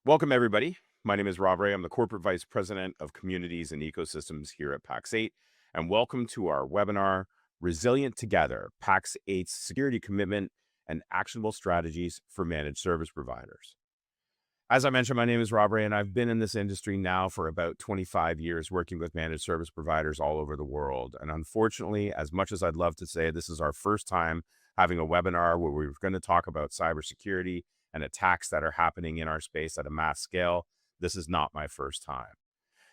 Welcome, everybody. My name is Rob Ray. I'm the Corporate Vice President of Communities and Ecosystems here at Pax8. And welcome to our webinar, Resilient Together, Pax8's Security Commitment and Actionable Strategies for Managed Service Providers. As I mentioned, my name is Rob Ray, and I've been in this industry now for about 25 years, working with managed service providers all over the world. And unfortunately, as much as I'd love to say this is our first time having a webinar where we're going to talk about cybersecurity and attacks that are happening in our space at a mass scale, this is not my first time.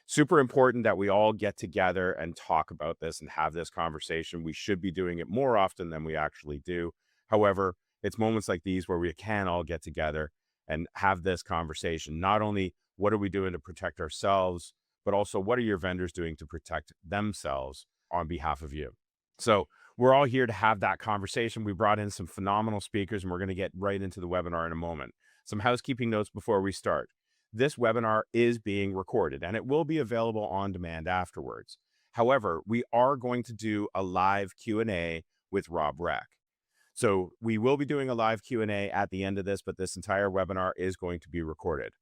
Super important that we all get together and talk about this and have this conversation. We should be doing it more often than we actually do. However, it's moments like these where we can all get together and have this conversation. Not only what are we doing to protect ourselves, but also what are your vendors doing to protect themselves on behalf of you? So we're all here to have that conversation. We brought in some phenomenal speakers, and we're going to get right into the webinar in a moment. Some housekeeping notes before we start. This webinar is being recorded, and it will be available on demand afterwards. However, we are going to do a live Q&A with Rob Reck. So we will be doing a live Q&A at the end of this, but this entire webinar is going to be recorded.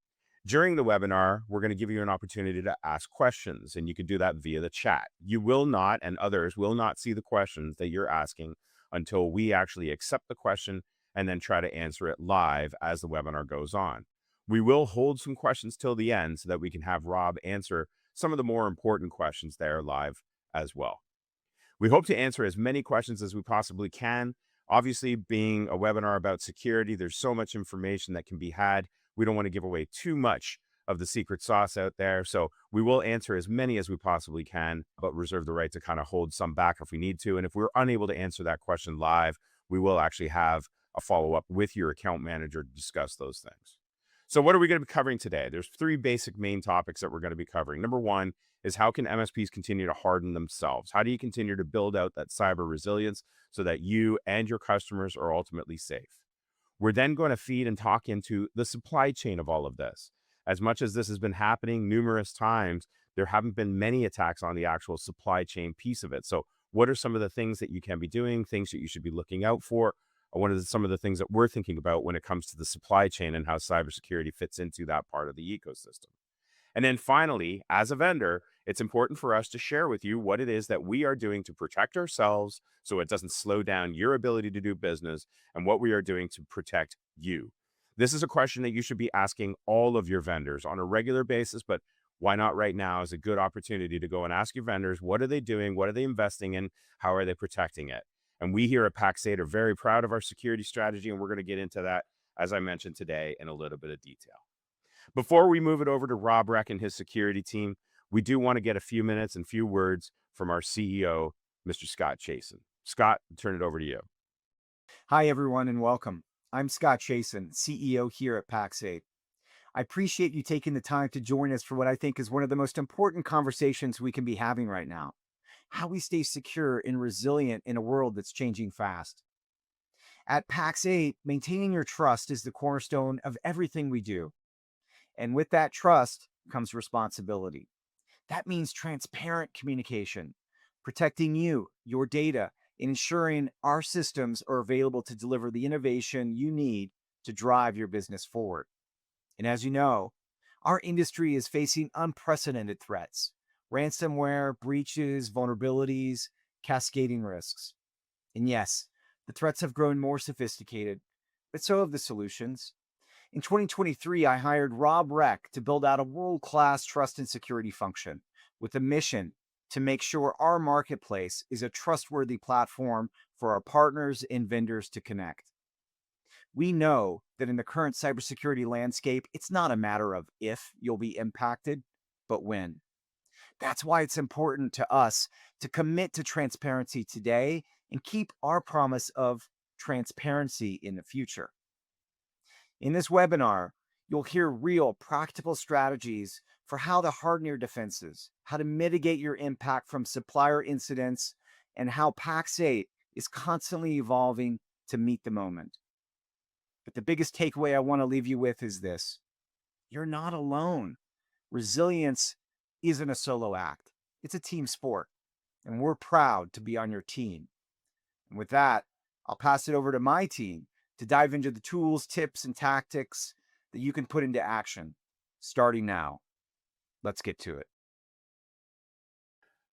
During the webinar, we're going to give you an opportunity to ask questions, and you can do that via the chat. You will not, and others will not see the questions that you're asking until we actually accept the question and then try to answer it live as the webinar goes on. We will hold some questions till the end so that we can have Rob answer some of the more important questions there live as well. We hope to answer as many questions as we possibly can. Obviously, being a webinar about security, there's so much information that can be had. We don't want to give away too much of the secret sauce out there. So we will answer as many as we possibly can, but reserve the right to kind of hold some back if we need to. And if we're unable to answer that question live, we will actually have a follow-up with your account manager to discuss those things. So what are we going to be covering today? There's three basic main topics that we're going to be covering. Number one is how can MSPs continue to harden themselves? How do you continue to build out that cyber resilience so that you and your customers are ultimately safe? We're then going to feed and talk into the supply chain of all of this. As much as this has been happening numerous times, there haven't been many attacks on the actual supply chain piece of it. So what are some of the things that you can be doing, things that you should be looking out for? Some of the things that we're thinking about when it comes to the supply chain and how cybersecurity fits into that part of the ecosystem. And then finally, as a vendor, it's important for us to share with you what it is that we are doing to protect ourselves so it doesn't slow down your ability to do business, and what we are doing to protect you. This is a question that you should be asking all of your vendors on a regular basis, but why not right now is a good opportunity to go and ask your vendors, what are they doing? What are they investing in? How are they protecting it? And we here at Pax8 are very proud of our security strategy, and we're going to get into that, as I mentioned today, in a little bit of detail. Before we move it over to Rob Reck and his security team, we do want to get a few minutes and few words from our CEO, Mr. Scott Chasin. Scott, I'll turn it over to you. Hi, everyone, and welcome. I'm Scott Chasin, CEO here at Pax8. I appreciate you taking the time to join us for what I think is one of the most important conversations we can be having right now: how we stay secure and resilient in a world that's changing fast. At Pax8, maintaining your trust is the cornerstone of everything we do. And with that trust comes responsibility. That means transparent communication, protecting you, your data, and ensuring our systems are available to deliver the innovation you need to drive your business forward. And as you know, our industry is facing unprecedented threats: ransomware, breaches, vulnerabilities, cascading risks. And yes, the threats have grown more sophisticated, but so have the solutions. In 2023, I hired Rob Reck to build out a world-class trust and security function with a mission to make sure our marketplace is a trustworthy platform for our partners and vendors to connect. We know that in the current cybersecurity landscape, it's not a matter of if you'll be impacted, but when. That's why it's important to us to commit to transparency today and keep our promise of transparency in the future. In this webinar, you'll hear real practical strategies for how to harden your defenses, how to mitigate your impact from supplier incidents, and how Pax8 is constantly evolving to meet the moment. But the biggest takeaway I want to leave you with is this: you're not alone. Resilience isn't a solo act. It's a team sport, and we're proud to be on your team. And with that, I'll pass it over to my team to dive into the tools, tips, and tactics that you can put into action starting now. Let's get to it.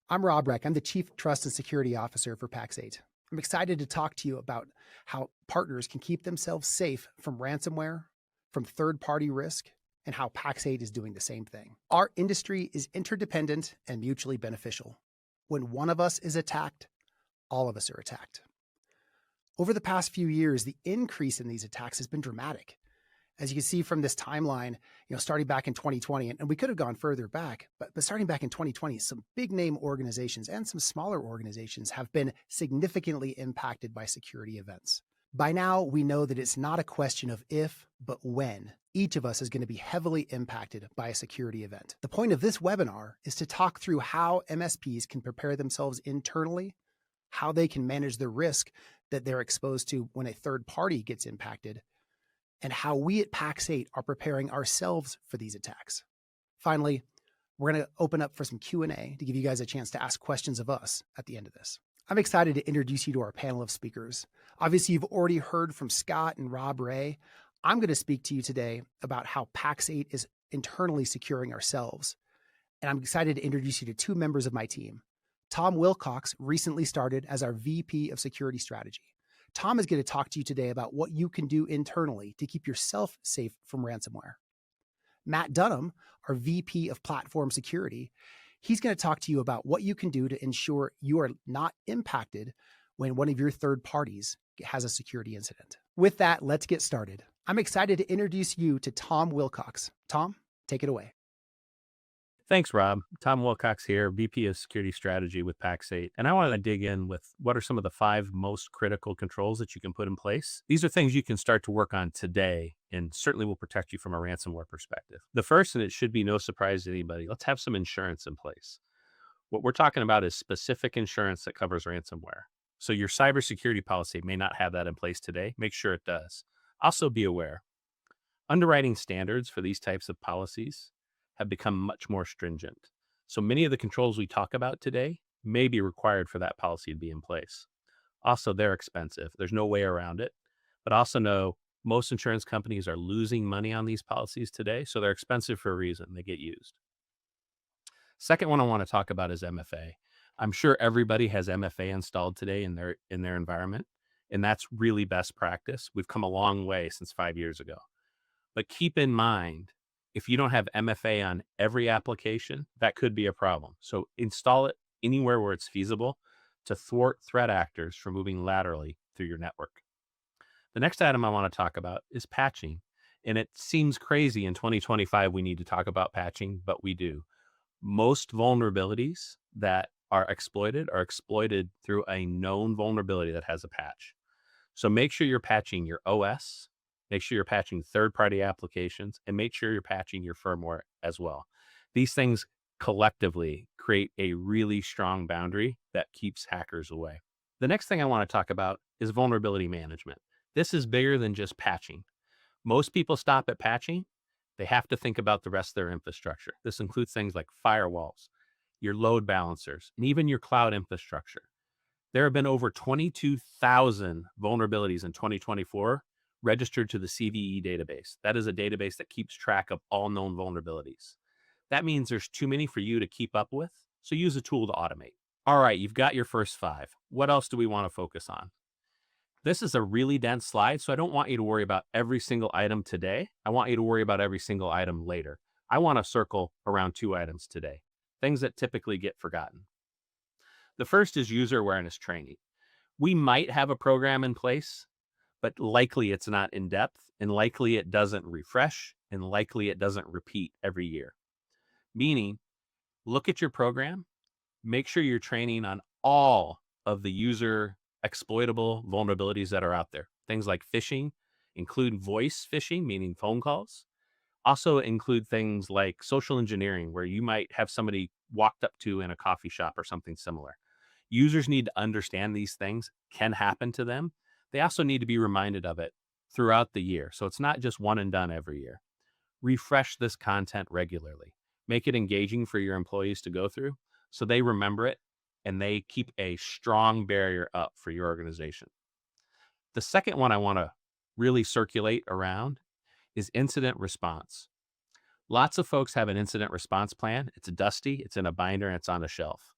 I'm Rob Reck. I'm the Chief Trust and Security Officer for Pax8. I'm excited to talk to you about how partners can keep themselves safe from ransomware, from third-party risk, and how Pax8 is doing the same thing. Our industry is interdependent and mutually beneficial. When one of us is attacked, all of us are attacked. Over the past few years, the increase in these attacks has been dramatic. As you can see from this timeline, starting back in 2020, and we could have gone further back, but starting back in 2020, some big name organizations and some smaller organizations have been significantly impacted by security events. By now, we know that it's not a question of if, but when each of us is going to be heavily impacted by a security event. The point of this webinar is to talk through how MSPs can prepare themselves internally, how they can manage the risk that they're exposed to when a third party gets impacted, and how we at Pax8 are preparing ourselves for these attacks. Finally, we're going to open up for some Q&A to give you guys a chance to ask questions of us at the end of this. I'm excited to introduce you to our panel of speakers. Obviously, you've already heard from Scott and Rob Ray. I'm going to speak to you today about how Pax8 is internally securing ourselves. And I'm excited to introduce you to two members of my team. Tom Wilcox recently started as our VP of Security Strategy. Tom is going to talk to you today about what you can do internally to keep yourself safe from ransomware. Matt Dunham, our VP of Platform Security, he's going to talk to you about what you can do to ensure you are not impacted when one of your third parties has a security incident. With that, let's get started. I'm excited to introduce you to Tom Wilcox. Tom, take it away. Thanks, Rob. Tom Wilcox here, VP of Security Strategy with Pax8. And I want to dig in with what are some of the 5 most critical controls that you can put in place. These are things you can start to work on today and certainly will protect you from a ransomware perspective. The first, and it should be no surprise to anybody, let's have some insurance in place. What we're talking about is specific insurance that covers ransomware. So your cybersecurity policy may not have that in place today. Make sure it does. Also be aware, underwriting standards for these types of policies have become much more stringent. So many of the controls we talk about today may be required for that policy to be in place. Also, they're expensive. There's no way around it. But also know most insurance companies are losing money on these policies today, so they're expensive for a reason. They get used. Second one I want to talk about is MFA. I'm sure everybody has MFA installed today in their environment, and that's really best practice. We've come a long way since 5 years ago. But keep in mind, if you don't have MFA on every application, that could be a problem. So install it anywhere where it's feasible to thwart threat actors from moving laterally through your network. The next item I want to talk about is patching. And it seems crazy in 2025 we need to talk about patching, but we do. Most vulnerabilities that are exploited through a known vulnerability that has a patch. So make sure you're patching your OS, make sure you're patching third-party applications, and make sure you're patching your firmware as well. These things collectively create a really strong boundary that keeps hackers away. The next thing I want to talk about is vulnerability management. This is bigger than just patching. Most people stop at patching. They have to think about the rest of their infrastructure. This includes things like firewalls, your load balancers, and even your cloud infrastructure. There have been over 22,000 vulnerabilities in 2024 registered to the CVE database. That is a database that keeps track of all known vulnerabilities. That means there's too many for you to keep up with, so use a tool to automate. All right, you've got your first 5. What else do we want to focus on? This is a really dense slide, so I don't want you to worry about every single item today. I want you to worry about every single item later. I want to circle around 2 items today, things that typically get forgotten. The first is user awareness training. We might have a program in place, but likely it's not in depth, and likely it doesn't refresh, and likely it doesn't repeat every year. Meaning, look at your program, make sure you're training on all of the user exploitable vulnerabilities that are out there. Things like phishing, include voice phishing, meaning phone calls. Also include things like social engineering, where you might have somebody walked up to in a coffee shop or something similar. Users need to understand these things can happen to them. They also need to be reminded of it throughout the year. So it's not just one and done every year. Refresh this content regularly. Make it engaging for your employees to go through so they remember it and they keep a strong barrier up for your organization. The second one I want to really circulate around is incident response. Lots of folks have an incident response plan. It's dusty, it's in a binder, and it's on a shelf.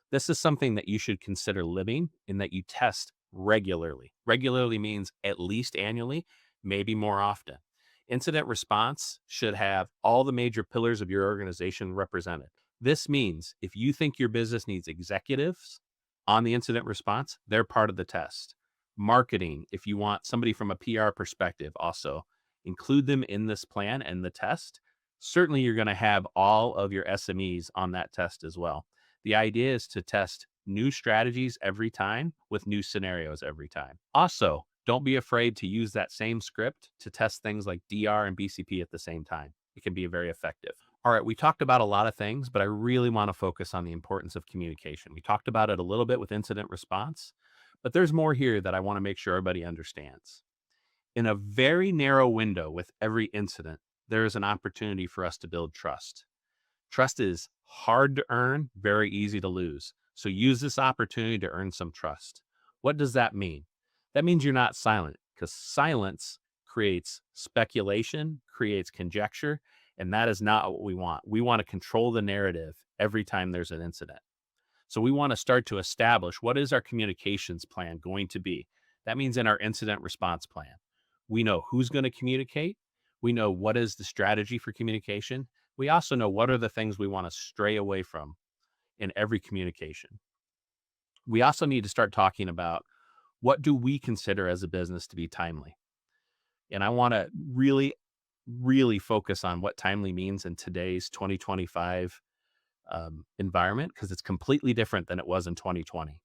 This is something that you should consider living in that you test regularly. Regularly means at least annually, maybe more often. Incident response should have all the major pillars of your organization represented. This means if you think your business needs executives on the incident response, they're part of the test. Marketing, if you want somebody from a PR perspective, also include them in this plan and the test. Certainly, you're going to have all of your SMEs on that test as well. The idea is to test new strategies every time with new scenarios every time. Also, don't be afraid to use that same script to test things like DR and BCP at the same time. It can be very effective. All right, we talked about a lot of things, but I really want to focus on the importance of communication. We talked about it a little bit with incident response, but there's more here that I want to make sure everybody understands. In a very narrow window with every incident, there is an opportunity for us to build trust. Trust is hard to earn, very easy to lose. So use this opportunity to earn some trust. What does that mean? That means you're not silent, because silence creates speculation, creates conjecture, and that is not what we want. We want to control the narrative every time there's an incident. So we want to start to establish what is our communications plan going to be. That means in our incident response plan, we know who's going to communicate. We know what is the strategy for communication. We also know what are the things we want to stray away from in every communication. We also need to start talking about what do we consider as a business to be timely. And I want to really focus on what timely means in today's 2025 environment, because it's completely different than it was in 2020.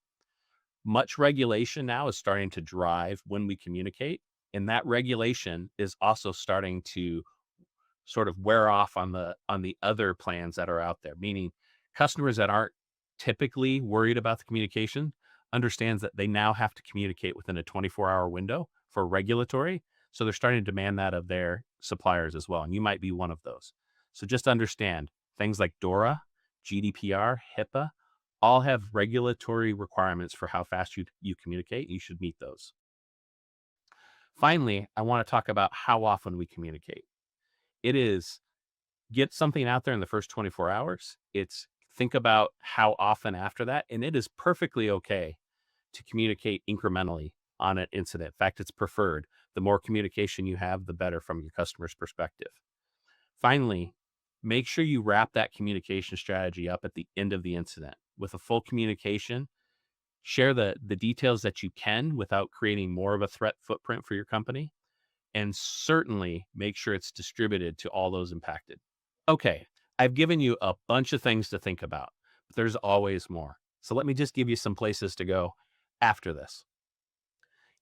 Much regulation now is starting to drive when we communicate, and that regulation is also starting to sort of wear off on the other plans that are out there, meaning customers that aren't typically worried about the communication understands that they now have to communicate within a 24-hour window for regulatory. So they're starting to demand that of their suppliers as well. And you might be one of those. So just understand things like DORA, GDPR, HIPAA, all have regulatory requirements for how fast you communicate. You should meet those. Finally, I want to talk about how often we communicate. It is get something out there in the first 24 hours. It's think about how often after that. And it is perfectly okay to communicate incrementally on an incident. In fact, it's preferred. The more communication you have, the better from your customer's perspective. Finally, make sure you wrap that communication strategy up at the end of the incident with a full communication. Share the details that you can without creating more of a threat footprint for your company. And certainly make sure it's distributed to all those impacted. Okay, I've given you a bunch of things to think about, but there's always more. So let me just give you some places to go after this.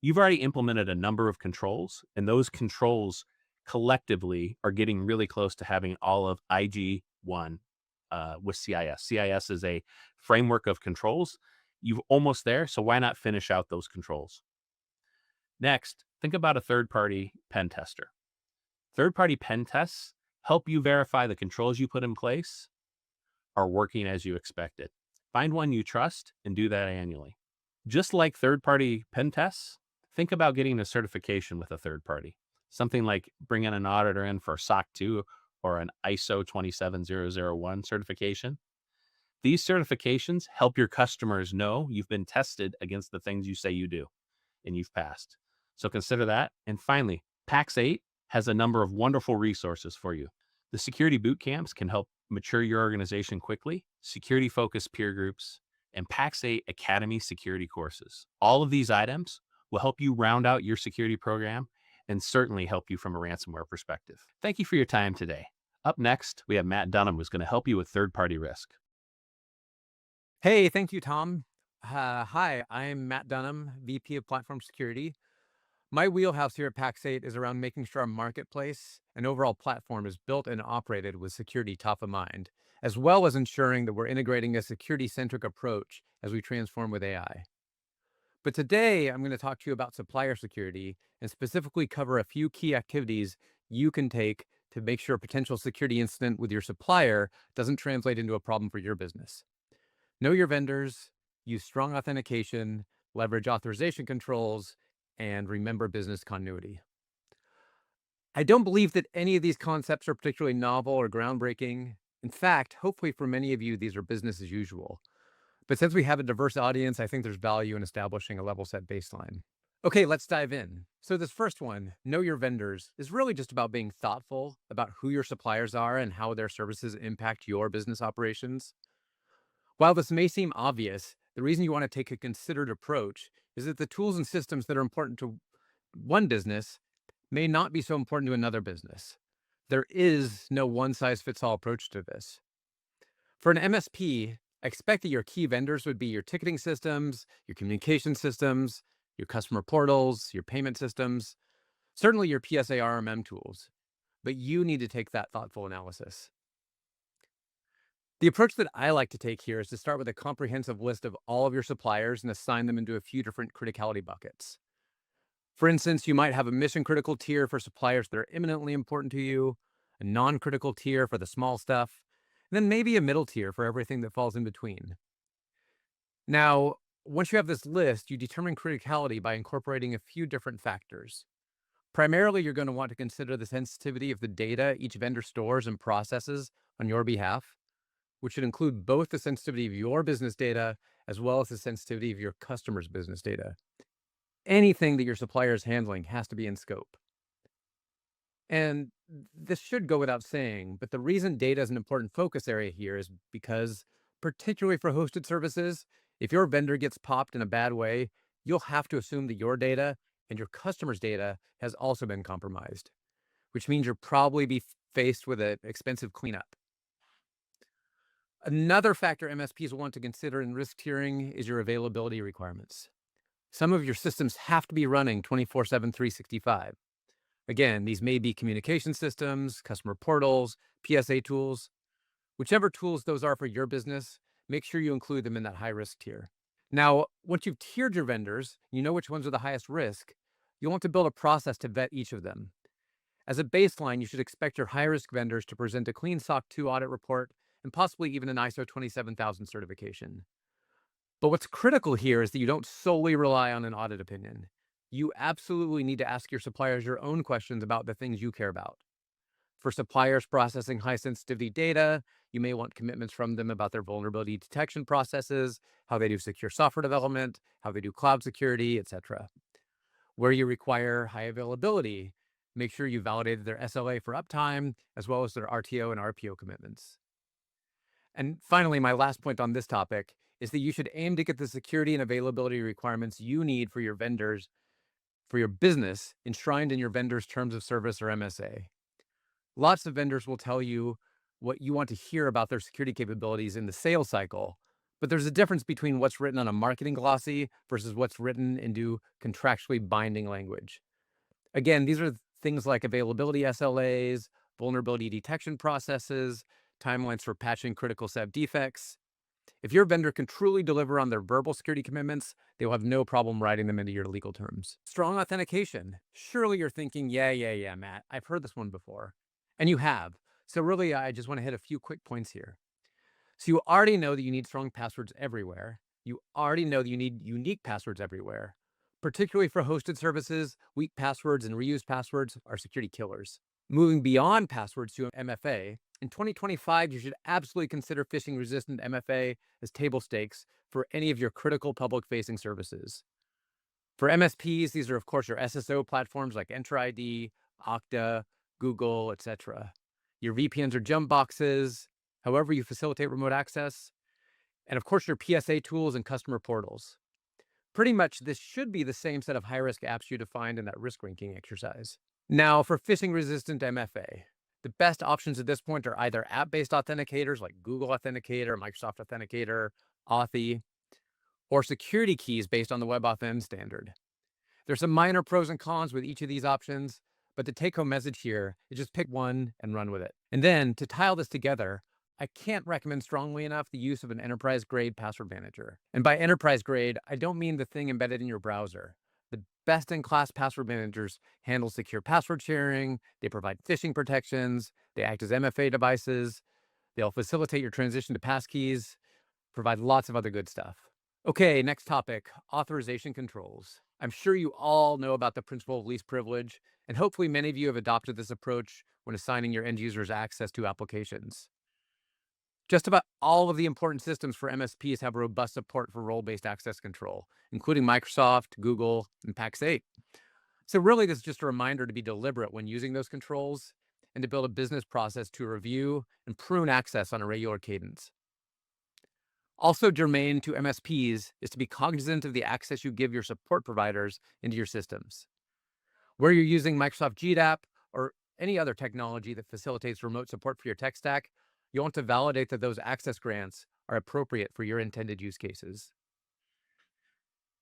You've already implemented a number of controls, and those controls collectively are getting really close to having all of IG1 with CIS. CIS is a framework of controls. You're almost there, so why not finish out those controls? Next, think about a third-party pen tester. Third-party pen tests help you verify the controls you put in place are working as you expected. Find one you trust and do that annually. Just like third-party pen tests, think about getting a certification with a third party. Something like bringing an auditor in for SOC 2 or an ISO 27001 certification. These certifications help your customers know you've been tested against the things you say you do and you've passed. So consider that. And finally, Pax8 has a number of wonderful resources for you. The security boot camps can help mature your organization quickly, security-focused peer groups, and Pax8 Academy security courses. All of these items will help you round out your security program and certainly help you from a ransomware perspective. Thank you for your time today. Up next, we have Matt Dunham, who's going to help you with third-party risk. Hey, thank you, Tom. Hi, I'm Matt Dunham, VP of Platform Security. My wheelhouse here at Pax8 is around making sure our marketplace and overall platform is built and operated with security top of mind, as well as ensuring that we're integrating a security-centric approach as we transform with AI. But today, I'm going to talk to you about supplier security and specifically cover a few key activities you can take to make sure a potential security incident with your supplier doesn't translate into a problem for your business. Know your vendors, use strong authentication, leverage authorization controls, and remember business continuity. I don't believe that any of these concepts are particularly novel or groundbreaking. In fact, hopefully for many of you, these are business as usual. But since we have a diverse audience, I think there's value in establishing a level set baseline. Okay, let's dive in. So this first one, know your vendors, is really just about being thoughtful about who your suppliers are and how their services impact your business operations. While this may seem obvious, the reason you want to take a considered approach is that the tools and systems that are important to one business may not be so important to another business. There is no one-size-fits-all approach to this. For an MSP, I expect that your key vendors would be your ticketing systems, your communication systems, your customer portals, your payment systems, certainly your PSA RMM tools. But you need to take that thoughtful analysis. The approach that I like to take here is to start with a comprehensive list of all of your suppliers and assign them into a few different criticality buckets. For instance, you might have a mission-critical tier for suppliers that are imminently important to you, a non-critical tier for the small stuff, and then maybe a middle tier for everything that falls in between. Now, once you have this list, you determine criticality by incorporating a few different factors. Primarily, you're going to want to consider the sensitivity of the data each vendor stores and processes on your behalf, which should include both the sensitivity of your business data as well as the sensitivity of your customer's business data. Anything that your supplier is handling has to be in scope. And this should go without saying, but the reason data is an important focus area here is because, particularly for hosted services, if your vendor gets popped in a bad way, you'll have to assume that your data and your customer's data has also been compromised, which means you'll probably be faced with an expensive cleanup. Another factor MSPs will want to consider in risk tiering is your availability requirements. Some of your systems have to be running 24/7, 365. Again, these may be communication systems, customer portals, PSA tools. Whichever tools those are for your business, make sure you include them in that high risk tier. Now, once you've tiered your vendors, you know which ones are the highest risk, you'll want to build a process to vet each of them. As a baseline, you should expect your high risk vendors to present a clean SOC 2 audit report and possibly even an ISO 27000 certification. But what's critical here is that you don't solely rely on an audit opinion. You absolutely need to ask your suppliers your own questions about the things you care about. For suppliers processing high sensitivity data, you may want commitments from them about their vulnerability detection processes, how they do secure software development, how they do cloud security, etc. Where you require high availability, make sure you validated their SLA for uptime, as well as their RTO and RPO commitments. And finally, my last point on this topic is that you should aim to get the security and availability requirements you need for your vendors, for your business, enshrined in your vendor's terms of service or MSA. Lots of vendors will tell you what you want to hear about their security capabilities in the sales cycle, but there's a difference between what's written on a marketing glossy versus what's written into contractually binding language. Again, these are things like availability SLAs, vulnerability detection processes, timelines for patching critical SEV defects. If your vendor can truly deliver on their verbal security commitments, they will have no problem writing them into your legal terms. Strong authentication. Surely you're thinking, yeah, Matt, I've heard this one before. And you have. So really, I just want to hit a few quick points here. So you already know that you need strong passwords everywhere. You already know that you need unique passwords everywhere. Particularly for hosted services, weak passwords and reused passwords are security killers. Moving beyond passwords to MFA, in 2025, you should absolutely consider phishing-resistant MFA as table stakes for any of your critical public-facing services. For MSPs, these are, of course, your SSO platforms like Entra ID, Okta, Google, etc. Your VPNs or jump boxes, however you facilitate remote access, and of course, your PSA tools and customer portals. Pretty much, this should be the same set of high-risk apps you defined in that risk ranking exercise. Now, for phishing-resistant MFA, the best options at this point are either app-based authenticators like Google Authenticator, Microsoft Authenticator, Authy, or security keys based on the WebAuthn standard. There's some minor pros and cons with each of these options, but the take-home message here is just pick one and run with it. And then, to tie all this together, I can't recommend strongly enough the use of an enterprise-grade password manager. And by enterprise-grade, I don't mean the thing embedded in your browser. The best-in-class password managers handle secure password sharing, they provide phishing protections, they act as MFA devices, they'll facilitate your transition to passkeys, provide lots of other good stuff. Okay, next topic, authorization controls. I'm sure you all know about the principle of least privilege, and hopefully many of you have adopted this approach when assigning your end users access to applications. Just about all of the important systems for MSPs have robust support for role-based access control, including Microsoft, Google, and Pax8. So really, this is just a reminder to be deliberate when using those controls and to build a business process to review and prune access on a regular cadence. Also germane to MSPs is to be cognizant of the access you give your support providers into your systems. Where you're using Microsoft GDAP or any other technology that facilitates remote support for your tech stack, you want to validate that those access grants are appropriate for your intended use cases.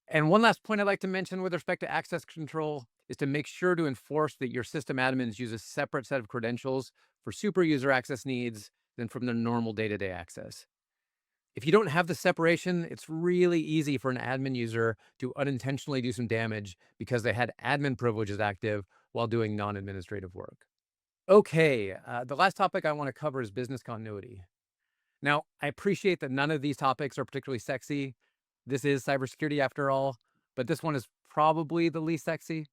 And one last point I'd like to mention with respect to access control is to make sure to enforce that your system admins use a separate set of credentials for super user access needs than from their normal day-to-day access. If you don't have the separation, it's really easy for an admin user to unintentionally do some damage because they had admin privileges active while doing non-administrative work. Okay, the last topic I want to cover is business continuity. Now, I appreciate that none of these topics are particularly sexy. This is cybersecurity after all, but this one is probably the least sexy.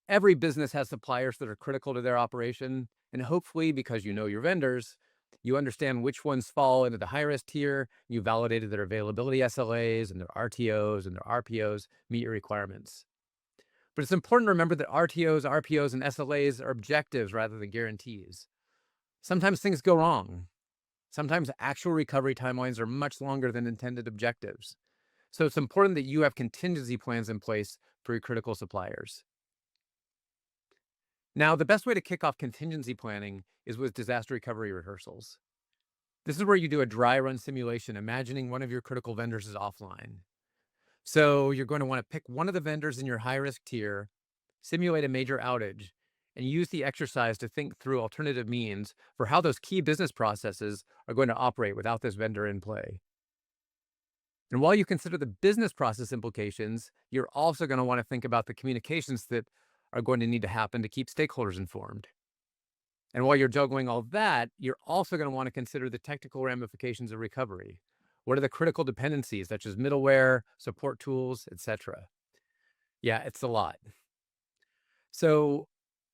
Every business has suppliers that are critical to their operation, and hopefully, because you know your vendors, you understand which ones fall into the high-risk tier. You validated their availability SLAs and their RTOs and their RPOs meet your requirements. But it's important to remember that RTOs, RPOs, and SLAs are objectives rather than guarantees. Sometimes things go wrong. Sometimes actual recovery timelines are much longer than intended objectives. So it's important that you have contingency plans in place for your critical suppliers. Now, the best way to kick off contingency planning is with disaster recovery rehearsals. This is where you do a dry run simulation, imagining one of your critical vendors is offline. So you're going to want to pick one of the vendors in your high-risk tier, simulate a major outage, and use the exercise to think through alternative means for how those key business processes are going to operate without this vendor in play. And while you consider the business process implications, you're also going to want to think about the communications that are going to need to happen to keep stakeholders informed. And while you're juggling all that, you're also going to want to consider the technical ramifications of recovery. What are the critical dependencies, such as middleware, support tools, etc.? Yeah, it's a lot. So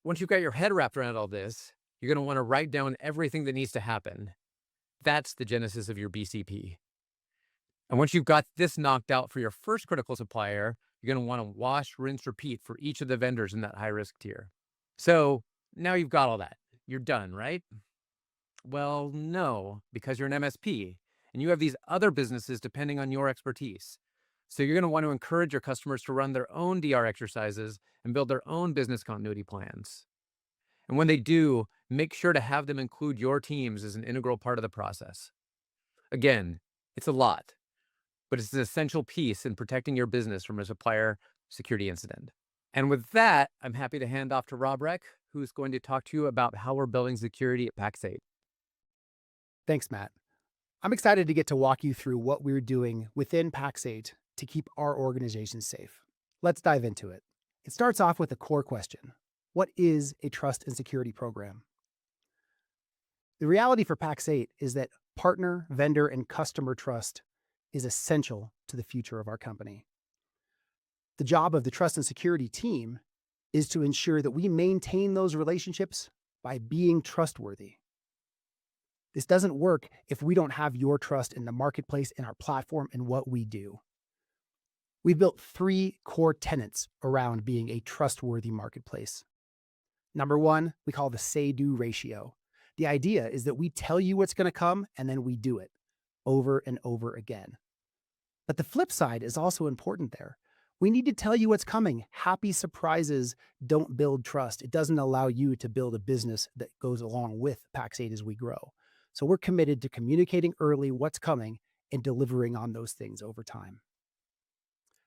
once you've got your head wrapped around all this, you're going to want to write down everything that needs to happen. That's the genesis of your BCP. And once you've got this knocked out for your first critical supplier, you're going to want to wash, rinse, repeat for each of the vendors in that high-risk tier. So now you've got all that. You're done, right? Well, no, because you're an MSP, and you have these other businesses depending on your expertise. So you're going to want to encourage your customers to run their own DR exercises and build their own business continuity plans. And when they do, make sure to have them include your teams as an integral part of the process. Again, it's a lot, but it's an essential piece in protecting your business from a supplier security incident. And with that, I'm happy to hand off to Rob Reck, who's going to talk to you about how we're building security at Pax8. Thanks, Matt. I'm excited to get to walk you through what we're doing within Pax8 to keep our organization safe. Let's dive into it. It starts off with a core question. What is a trust and security program? The reality for Pax8 is that partner, vendor, and customer trust is essential to the future of our company. The job of the trust and security team is to ensure that we maintain those relationships by being trustworthy. This doesn't work if we don't have your trust in the marketplace, in our platform, and what we do. We've built 3 core tenets around being a trustworthy marketplace. Number 1, we call the say-do ratio. The idea is that we tell you what's going to come, and then we do it over and over again. But the flip side is also important there. We need to tell you what's coming. Happy surprises don't build trust. It doesn't allow you to build a business that goes along with Pax8 as we grow. So we're committed to communicating early what's coming and delivering on those things over time.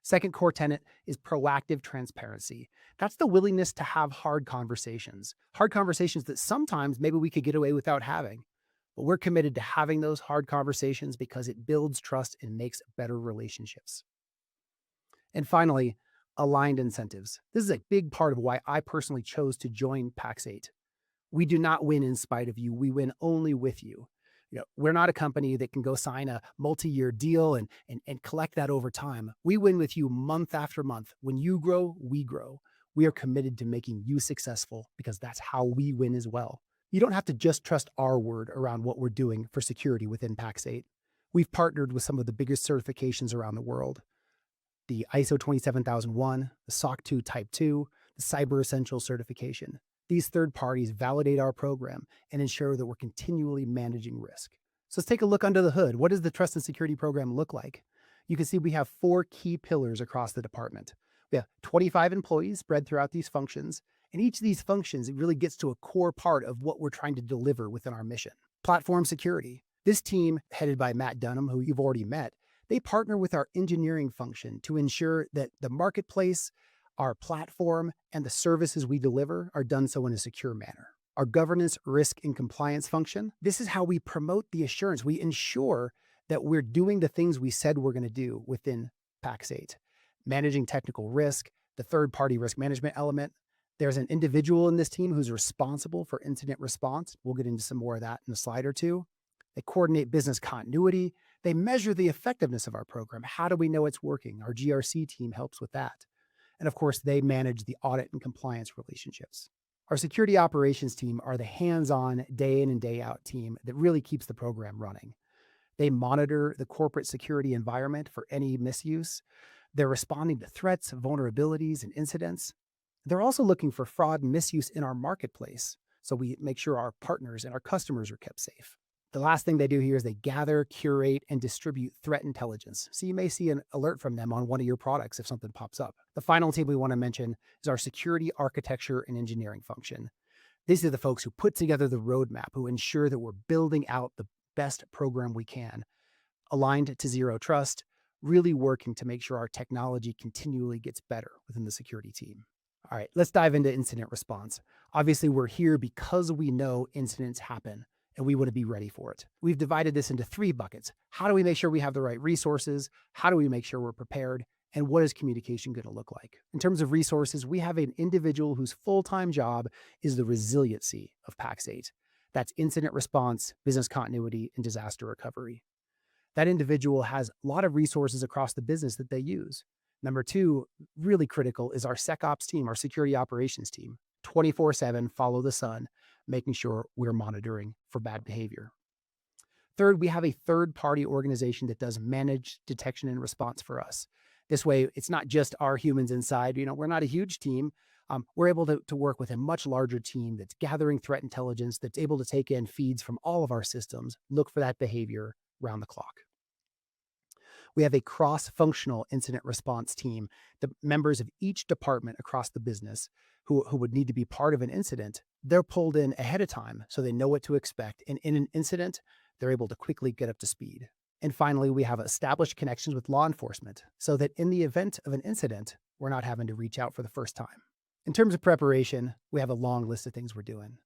Second core tenet is proactive transparency. That's the willingness to have hard conversations that sometimes maybe we could get away without having. But we're committed to having those hard conversations because it builds trust and makes better relationships. And finally, aligned incentives. This is a big part of why I personally chose to join Pax8. We do not win in spite of you. We win only with you. We're not a company that can go sign a multi-year deal and collect that over time. We win with you month after month. When you grow, we grow. We are committed to making you successful because that's how we win as well. You don't have to just trust our word around what we're doing for security within Pax8. We've partnered with some of the biggest certifications around the world. The ISO 27001, the SOC 2 Type 2, the Cyber Essentials certification. These third parties validate our program and ensure that we're continually managing risk. So let's take a look under the hood. What does the trust and security program look like? You can see we have 4 key pillars across the department. We have 25 employees spread throughout these functions, and each of these functions, it really gets to a core part of what we're trying to deliver within our mission. Platform security. This team, headed by Matt Dunham, who you've already met, they partner with our engineering function to ensure that the marketplace, our platform, and the services we deliver are done so in a secure manner. Our governance, risk, and compliance function, this is how we promote the assurance. We ensure that we're doing the things we said we're going to do within Pax8. Managing technical risk, the third-party risk management element. There's an individual in this team who's responsible for incident response. We'll get into some more of that in a slide or two. They coordinate business continuity. They measure the effectiveness of our program. How do we know it's working? Our GRC team helps with that. And of course, they manage the audit and compliance relationships. Our security operations team are the hands-on, day in and day out team that really keeps the program running. They monitor the corporate security environment for any misuse. They're responding to threats, vulnerabilities, and incidents. They're also looking for fraud and misuse in our marketplace, so we make sure our partners and our customers are kept safe. The last thing they do here is they gather, curate, and distribute threat intelligence. So you may see an alert from them on one of your products if something pops up. The final team we want to mention is our security architecture and engineering function. These are the folks who put together the roadmap, who ensure that we're building out the best program we can, aligned to zero trust, really working to make sure our technology continually gets better within the security team. All right, let's dive into incident response. Obviously, we're here because we know incidents happen, and we want to be ready for it. We've divided this into 3 buckets. How do we make sure we have the right resources? How do we make sure we're prepared? And what is communication going to look like? In terms of resources, we have an individual whose full-time job is the resiliency of Pax8. That's incident response, business continuity, and disaster recovery. That individual has a lot of resources across the business that they use. Number 2, really critical, is our SecOps team, our security operations team. 24/7, follow the sun, making sure we're monitoring for bad behavior. Third, we have a third-party organization that does managed detection and response for us. This way, it's not just our humans inside. We're not a huge team. We're able to work with a much larger team that's gathering threat intelligence, that's able to take in feeds from all of our systems, look for that behavior round the clock. We have a cross-functional incident response team, the members of each department across the business who would need to be part of an incident. They're pulled in ahead of time so they know what to expect. And in an incident, they're able to quickly get up to speed. And finally, we have established connections with law enforcement so that in the event of an incident, we're not having to reach out for the first time. In terms of preparation, we have a long list of things we're doing.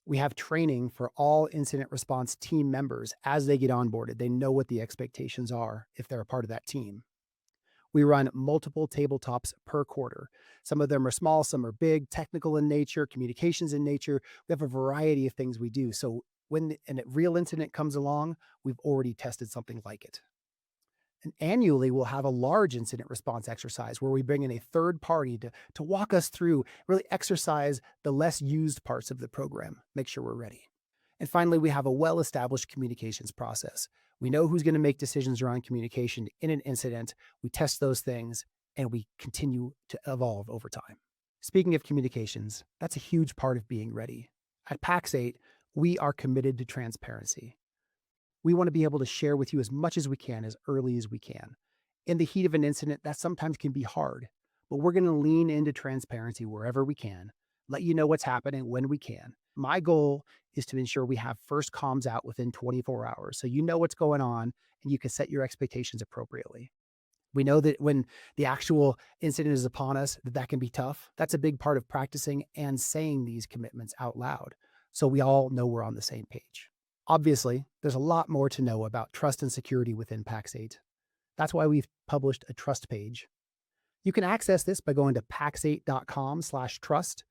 We have training for all incident response team members as they get onboarded. They know what the expectations are if they're a part of that team. We run multiple tabletops per quarter. Some of them are small, some are big, technical in nature, communications in nature. We have a variety of things we do. So when a real incident comes along, we've already tested something like it. And annually, we'll have a large incident response exercise where we bring in a third party to walk us through, really exercise the less used parts of the program, make sure we're ready. And finally, we have a well-established communications process. We know who's going to make decisions around communication in an incident. We test those things, and we continue to evolve over time. Speaking of communications, that's a huge part of being ready. At Pax8, we are committed to transparency. We want to be able to share with you as much as we can, as early as we can. In the heat of an incident, that sometimes can be hard, but we're going to lean into transparency wherever we can, let you know what's happening when we can. My goal is to ensure we have first comms out within 24 hours, so you know what's going on and you can set your expectations appropriately. We know that when the actual incident is upon us, that can be tough. That's a big part of practicing and saying these commitments out loud, so we all know we're on the same page. Obviously, there's a lot more to know about trust and security within Pax8. That's why we've published a trust page. You can access this by going to pax8.com/trust,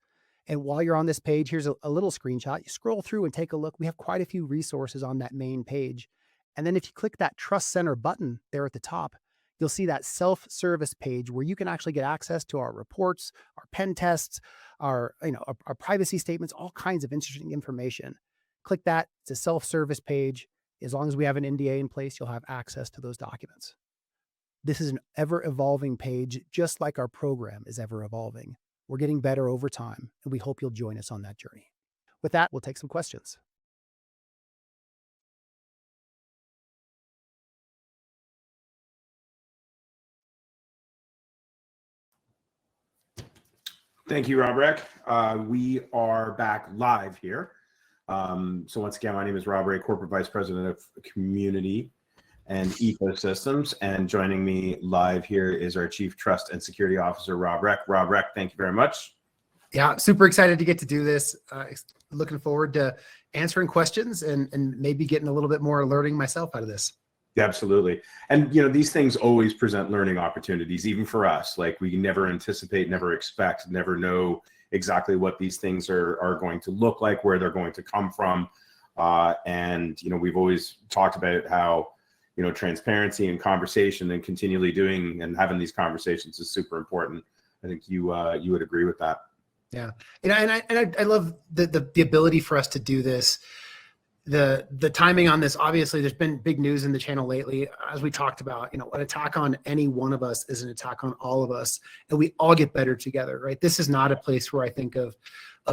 And while you're on this page, here's a little screenshot. You scroll through and take a look. We have quite a few resources on that main page. And then if you click that Trust Center button there at the top, you'll see that self-service page where you can actually get access to our reports, our pen tests, our privacy statements, all kinds of interesting information. Click that. It's a self-service page. As long as we have an NDA in place, you'll have access to those documents. This is an ever-evolving page, just like our program is ever-evolving. We're getting better over time, and we hope you'll join us on that journey. With that, we'll take some questions. Thank you, Rob Reck. We are back live here. So once again, my name is Rob Ray, Corporate Vice President of Community and Ecosystems. And joining me live here is our Chief Trust and Security Officer, Rob Reck. Rob Reck, thank you very much. Yeah, super excited to get to do this. Looking forward to answering questions and maybe getting a little bit more learning myself out of this. Absolutely. And, you know, these things always present learning opportunities, even for us. Like, we never anticipate, never expect, never know exactly what these things are going to look like, where they're going to come from. And, you know, we've always talked about how, you know, transparency and conversation and continually doing and having these conversations is super important. I think you would agree with that. Yeah. And I love the ability for us to do this. The timing on this, obviously there's been big news in the channel lately, as we talked about. You know, an attack on any one of us is an attack on all of us, and we all get better together, right? This is not a place where I think of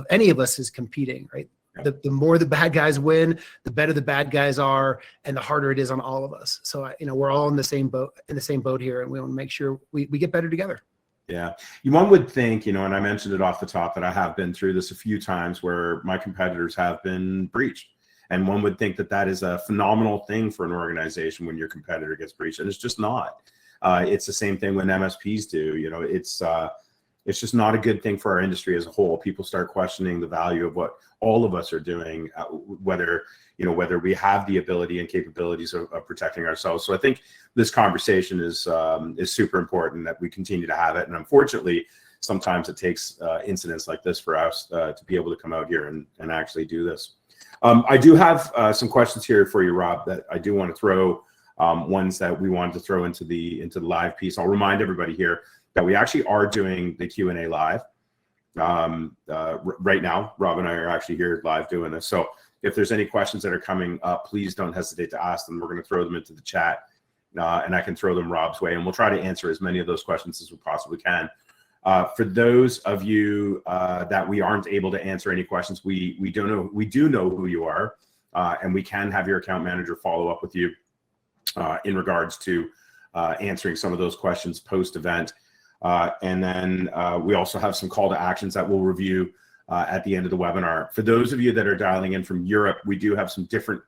any of us as competing, right? Yeah. The more the bad guys win, the better the bad guys are, and the harder it is on all of us. So, you know, we're all in the same boat here, and we want to make sure we get better together. Yeah. One would think, you know, and I mentioned it off the top, that I have been through this a few times where my competitors have been breached. And one would think that that is a phenomenal thing for an organization when your competitor gets breached, and it's just not. It's the same thing when MSPs do. You know, it's just not a good thing for our industry as a whole. People start questioning the value of what all of us are doing, whether we have the ability and capabilities of protecting ourselves. So I think this conversation is super important, that we continue to have it. And unfortunately, sometimes it takes incidents like this for us to be able to come out here and actually do this. I do have some questions here for you, Rob, that I do want to throw, ones that we wanted to throw into the live piece. I'll remind everybody here that we actually are doing the Q&A live. Right now, Rob and I are actually here live doing this. So if there's any questions that are coming up, please don't hesitate to ask them. We're going to throw them into the chat, and I can throw them Rob's way, and we'll try to answer as many of those questions as we possibly can. For those of you that we aren't able to answer any questions, we do know who you are, and we can have your account manager follow up with you in regards to answering some of those questions post-event. And then we also have some call to actions that we'll review at the end of the webinar. For those of you that are dialing in from Europe, we do have some different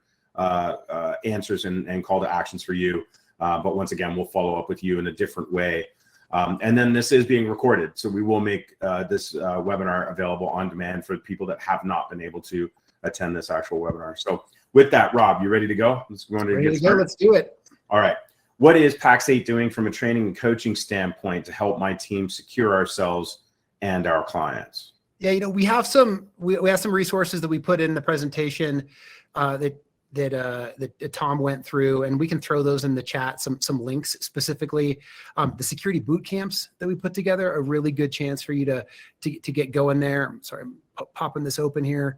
answers and call to actions for you. But once again, we'll follow up with you in a different way. And then this is being recorded, so we will make this webinar available on demand for people that have not been able to attend this actual webinar. So with that, Rob, you ready to go? Let's go. Let's do it. All right. What is Pax8 doing from a training and coaching standpoint to help my team secure ourselves and our clients? Yeah, you know, we have some resources that we put in the presentation that Tom went through, and we can throw those in the chat, some links specifically. The security boot camps that we put together, a really good chance for you to get going there. Sorry, I'm popping this open here.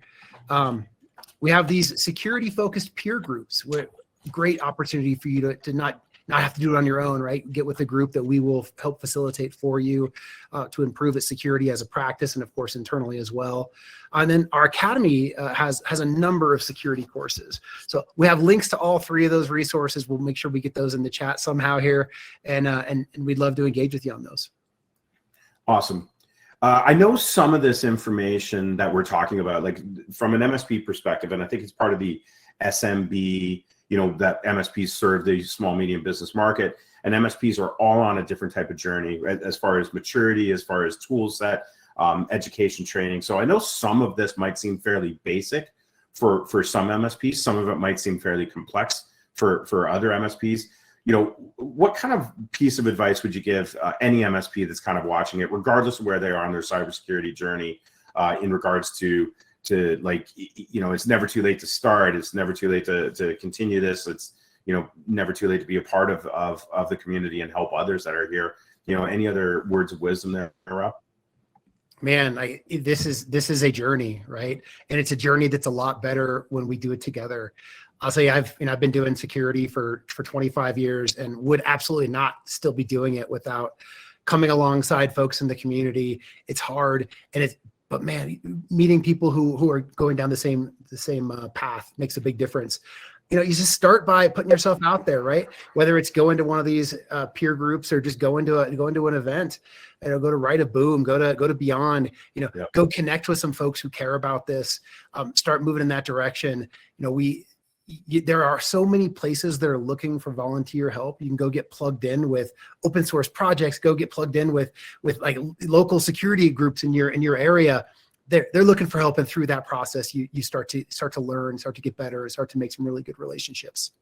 We have these security focused peer groups, where great opportunity for you to not have to do it on your own, right? Get with a group that we will help facilitate for you to improve its security as a practice, and of course internally as well. And then our academy has a number of security courses. So we have links to all three of those resources. We'll make sure we get those in the chat somehow here, and we'd love to engage with you on those. Awesome. I know some of this information that we're talking about, like from an MSP perspective, and I think it's part of the SMB, you know, that MSPs serve the small, medium business market, and MSPs are all on a different type of journey, right? As far as maturity, as far as tool set, education, training. So I know some of this might seem fairly basic for some MSPs. Some of it might seem fairly complex for other MSPs. You know, what kind of piece of advice would you give any MSP that's kind of watching it, regardless of where they are on their cybersecurity journey, in regards to like, it's never too late to start. It's never too late to continue this. It's, never too late to be a part of the community and help others that are here. Any other words of wisdom there, Rob? Man, this is a journey, right? And it's a journey that's a lot better when we do it together. I'll say I've been doing security for 25 years and would absolutely not still be doing it without coming alongside folks in the community. It's hard, but man, meeting people who are going down the same path makes a big difference. You just start by putting yourself out there, right? Whether it's going to one of these peer groups or just going to an event, go to Write a Boom, go to Beyond, go connect with some folks who care about this, start moving in that direction. There are so many places that are looking for volunteer help. You can go get plugged in with open source projects, go get plugged in with like local security groups in your area. They're looking for help, and through that process, you start to learn, start to get better, start to make some really good relationships.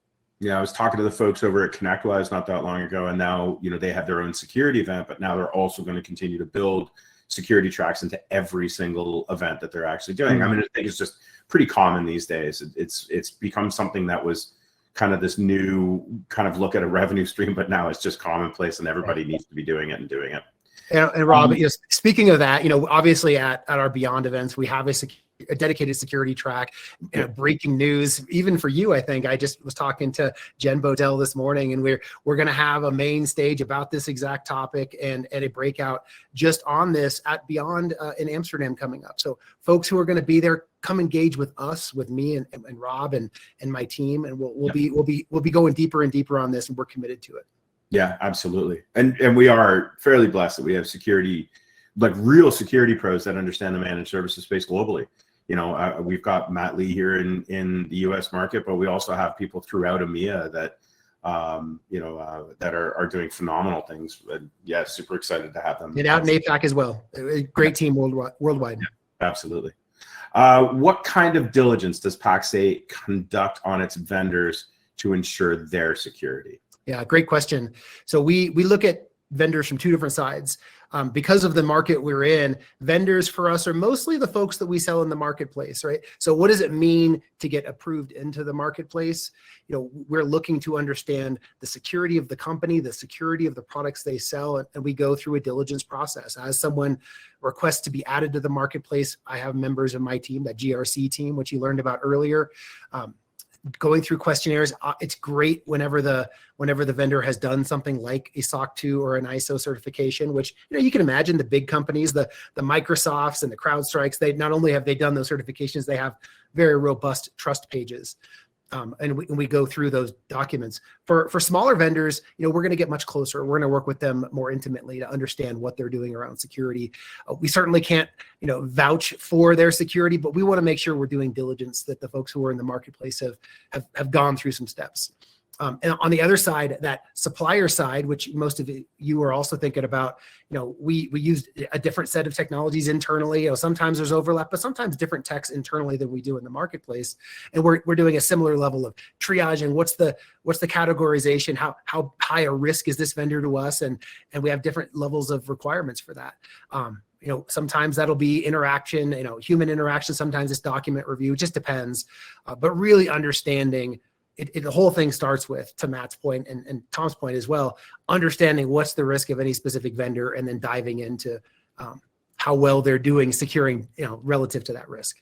Yeah, I was talking to the folks over at ConnectWise not that long ago, and now they have their own security event, but now they're also going to continue to build security tracks into every single event that they're actually doing. I mean, I think it's just pretty common these days. It's become something that was kind of this new kind of look at a revenue stream, but now it's just commonplace, and everybody needs to be doing it and doing it. And Rob, speaking of that, obviously at our Beyond events, we have a dedicated security track. Breaking news, even for you, I think I just was talking to Jen Bodell this morning, and we're going to have a main stage about this exact topic and a breakout just on this at Beyond in Amsterdam coming up. So folks who are going to be there, come engage with us, with me and Rob and my team, and we'll be going deeper and deeper on this, and we're committed to it. Yeah, absolutely. And we are fairly blessed that we have security, like real security pros that understand the managed services space globally. We've got Matt Lee here in the US market, but we also have people throughout EMEA that, that are doing phenomenal things. And yeah, super excited to have them. And out in APAC as well. A great team worldwide. Yeah, absolutely. What kind of diligence does Pax8 conduct on its vendors to ensure their security? Yeah, great question. So we look at vendors from two different sides. Because of the market we're in, vendors for us are mostly the folks that we sell in the marketplace, right? So what does it mean to get approved into the marketplace? We're looking to understand the security of the company, the security of the products they sell, and we go through a diligence process. As someone requests to be added to the marketplace, I have members of my team, that GRC team, which you learned about earlier, going through questionnaires. It's great whenever the vendor has done something like a SOC 2 or an ISO certification, which you can imagine the big companies, the Microsofts and the CrowdStrikes, they not only have they done those certifications, they have very robust trust pages. And we go through those documents. For smaller vendors, we're going to get much closer. We're going to work with them more intimately to understand what they're doing around security. We certainly can't, vouch for their security, but we want to make sure we're doing diligence, that the folks who are in the marketplace have gone through some steps. And on the other side, that supplier side, which most of you are also thinking about, we use a different set of technologies internally. Sometimes there's overlap, but sometimes different techs internally than we do in the marketplace. And we're doing a similar level of triaging. What's the categorization? How high a risk is this vendor to us? And we have different levels of requirements for that. Sometimes that'll be interaction, human interaction. Sometimes it's document review. It just depends. But really understanding. The whole thing starts with, to Matt's point and Tom's point as well, understanding what's the risk of any specific vendor, and then diving into how well they're doing securing, relative to that risk.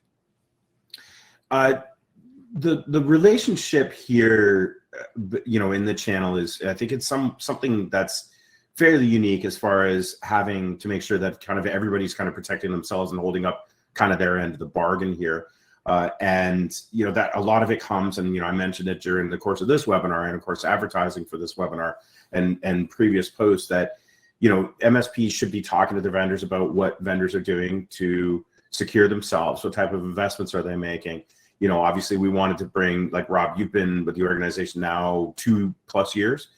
The relationship here, in the channel is, I think it's something that's fairly unique as far as having to make sure that kind of everybody's kind of protecting themselves and holding up kind of their end of the bargain here. And that a lot of it comes, and I mentioned it during the course of this webinar, and of course advertising for this webinar and previous posts, that MSPs should be talking to their vendors about what vendors are doing to secure themselves. What type of investments are they making? Obviously we wanted to bring, like Rob, you've been with the organization now 2+ years.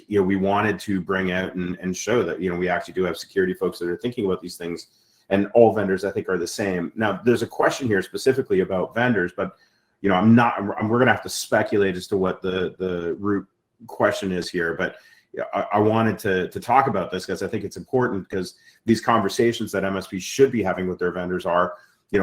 We wanted to bring out and show that we actually do have security folks that are thinking about these things. And all vendors, I think, are the same. Now, there's a question here specifically about vendors, but we're going to have to speculate as to what the root question is here. But I wanted to talk about this because I think it's important, because these conversations that MSPs should be having with their vendors are,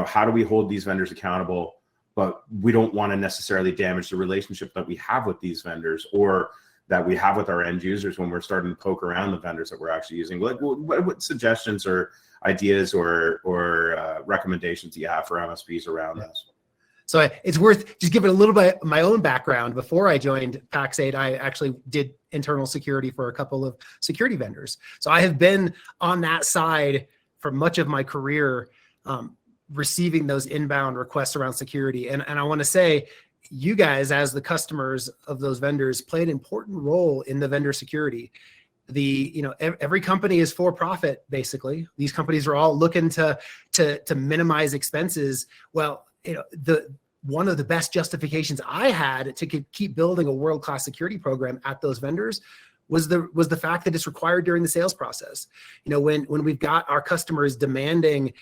how do we hold these vendors accountable, but we don't want to necessarily damage the relationship that we have with these vendors, or that we have with our end users when we're starting to poke around the vendors that we're actually using. What suggestions or ideas or recommendations do you have for MSPs around this? So it's worth just giving a little bit of my own background. Before I joined Pax8, I actually did internal security for a couple of security vendors. So I have been on that side for much of my career, receiving those inbound requests around security. And I want to say, you guys, as the customers of those vendors, play an important role in the vendor security. Every company is for profit, basically. These companies are all looking to minimize expenses. Well, one of the best justifications I had to keep building a world-class security program at those vendors was the fact that it's required during the sales process. When we've got our customers demanding,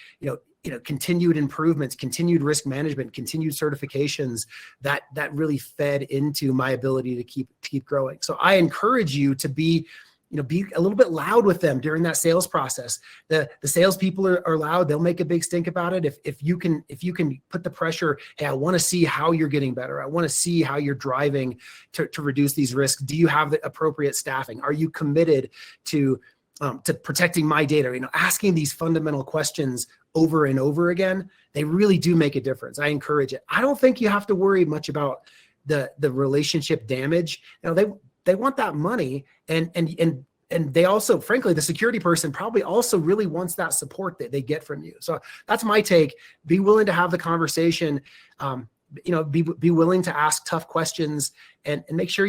continued improvements, continued risk management, continued certifications, that really fed into my ability to keep growing. So I encourage you to be a little bit loud with them during that sales process. The salespeople are loud. They'll make a big stink about it. If you can put the pressure, hey, I want to see how you're getting better. I want to see how you're driving to reduce these risks. Do you have the appropriate staffing? Are you committed to protecting my data? Asking these fundamental questions over and over again, they really do make a difference. I encourage it. I don't think you have to worry much about the relationship damage. They want that money, and they also, frankly, the security person probably also really wants that support that they get from you. So that's my take. Be willing to have the conversation. Be willing to ask tough questions, and make sure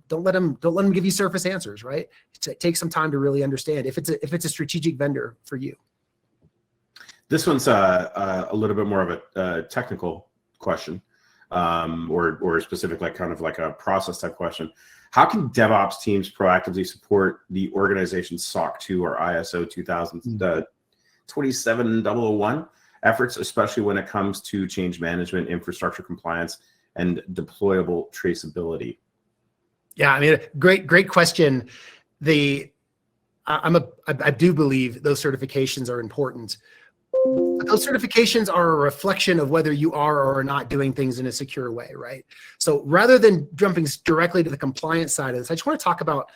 don't let them give you surface answers. Right? Take some time to really understand if it's a strategic vendor for you. This one's a little bit more of a technical question, or specific, kind of like a process type question. How can DevOps teams proactively support the organization's SOC 2 or ISO 27001 efforts, especially when it comes to change management, infrastructure compliance, and deployable traceability? Yeah, great question. I do believe those certifications are important. Those certifications are a reflection of whether you are or are not doing things in a secure way, right? So rather than jumping directly to the compliance side of this, I just want to talk about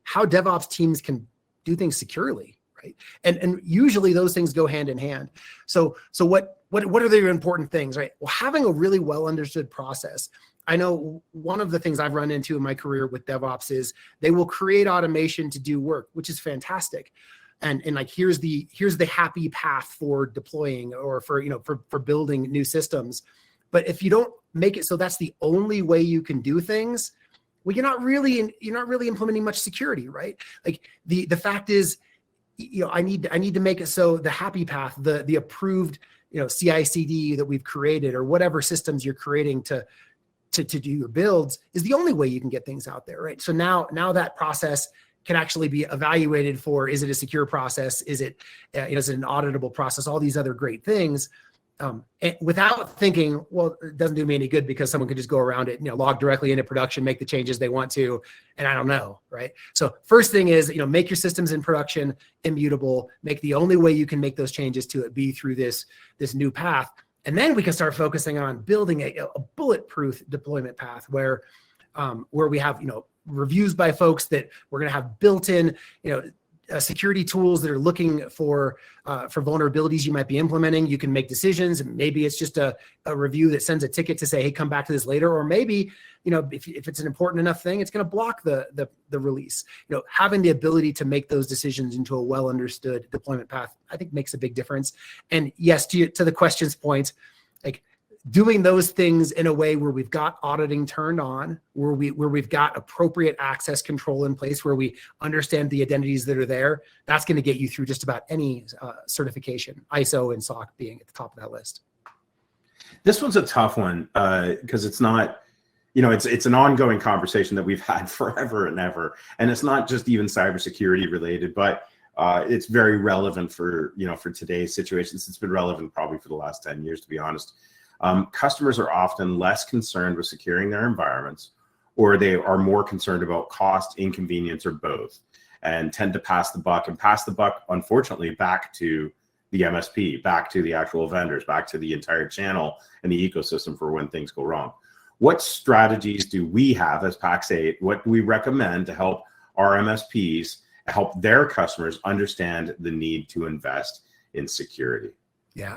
how DevOps teams can do things securely, right? And usually those things go hand in hand. So what are the important things, right? Well, having a really well understood process. I know one of the things I've run into in my career with DevOps is they will create automation to do work, which is fantastic. And here's the happy path for deploying or for building new systems. But if you don't make it so that's the only way you can do things, well, you're not really implementing much security, right? The fact is, I need to make it so the happy path, the approved CI/CD that we've created, or whatever systems you're creating to do your builds, is the only way you can get things out there, right? So now that process can actually be evaluated for, is it a secure process? Is it an auditable process? All these other great things, and without thinking, well, it doesn't do me any good because someone could just go around it, log directly into production, make the changes they want to, and I don't know, right? So first thing is, make your systems in production immutable. Make the only way you can make those changes to it be through this new path, and then we can start focusing on building a bulletproof deployment path where we have reviews by folks that we're going to have built-in, security tools that are looking for vulnerabilities you might be implementing. You can make decisions, and maybe it's just a review that sends a ticket to say, hey, come back to this later. Or maybe, if it's an important enough thing, it's going to block the release. Having the ability to make those decisions into a well-understood deployment path, I think makes a big difference. And yes, to the question's point, doing those things in a way where we've got auditing turned on, where we've got appropriate access control in place, where we understand the identities that are there, that's going to get you through just about any certification, ISO and SOC being at the top of that list. This one's a tough one because it's not, it's an ongoing conversation that we've had forever and ever, and it's not just even cybersecurity related, but it's very relevant for today's situations. It's been relevant probably for the last 10 years, to be honest. Customers are often less concerned with securing their environments or they are more concerned about cost, inconvenience, or both, and tend to pass the buck, unfortunately, back to the MSP, back to the actual vendors, back to the entire channel and the ecosystem for when things go wrong. What strategies do we have as Pax8? What do we recommend to help our MSPs help their customers understand the need to invest in security? Yeah,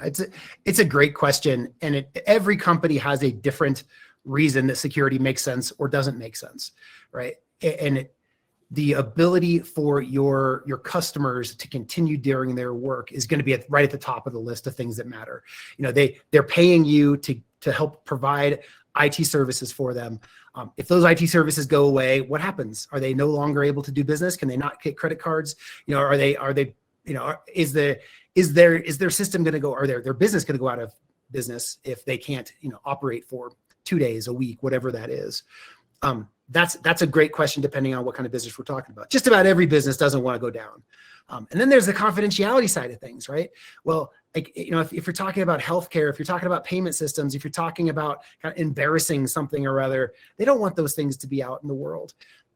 it's a great question, and every company has a different reason that security makes sense or doesn't make sense, right? And the ability for your customers to continue doing their work is going to be right at the top of the list of things that matter. You know, they're paying you to help provide IT services for them. If those IT services go away, what happens? Are they no longer able to do business? Can they not get credit cards? You know, are they you know, is their system going to go? Are their business going to go out of business if they can't, you know, operate for 2 days, a week, whatever that is? That's a great question, depending on what kind of business we're talking about. Just about every business doesn't want to go down. And then there's the confidentiality side of things, right? Well, like, you know, if you're talking about healthcare, if you're talking about payment systems, if you're talking about kind of embarrassing something or other, they don't want those things to be out in the world.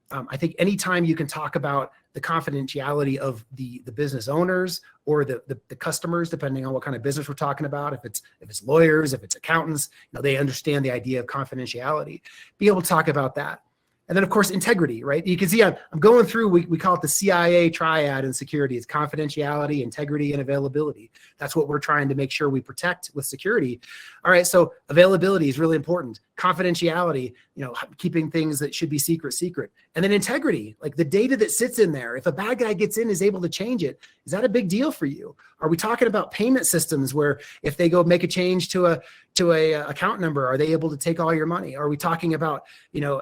I think anytime you can talk about the confidentiality of the business owners or the customers, depending on what kind of business we're talking about, if it's lawyers, if it's accountants, you know, they understand the idea of confidentiality, be able to talk about that. And then, of course, integrity, right? You can see I'm going through, we call it the CIA triad in security. It's confidentiality, integrity, and availability. That's what we're trying to make sure we protect with security. All right, so availability is really important. Confidentiality, you know, keeping things that should be secret. And then integrity, like the data that sits in there. If a bad guy gets in, is able to change it, is that a big deal for you? Are we talking about payment systems where if they go make a change to a account number, are they able to take all your money? Are we talking about, you know,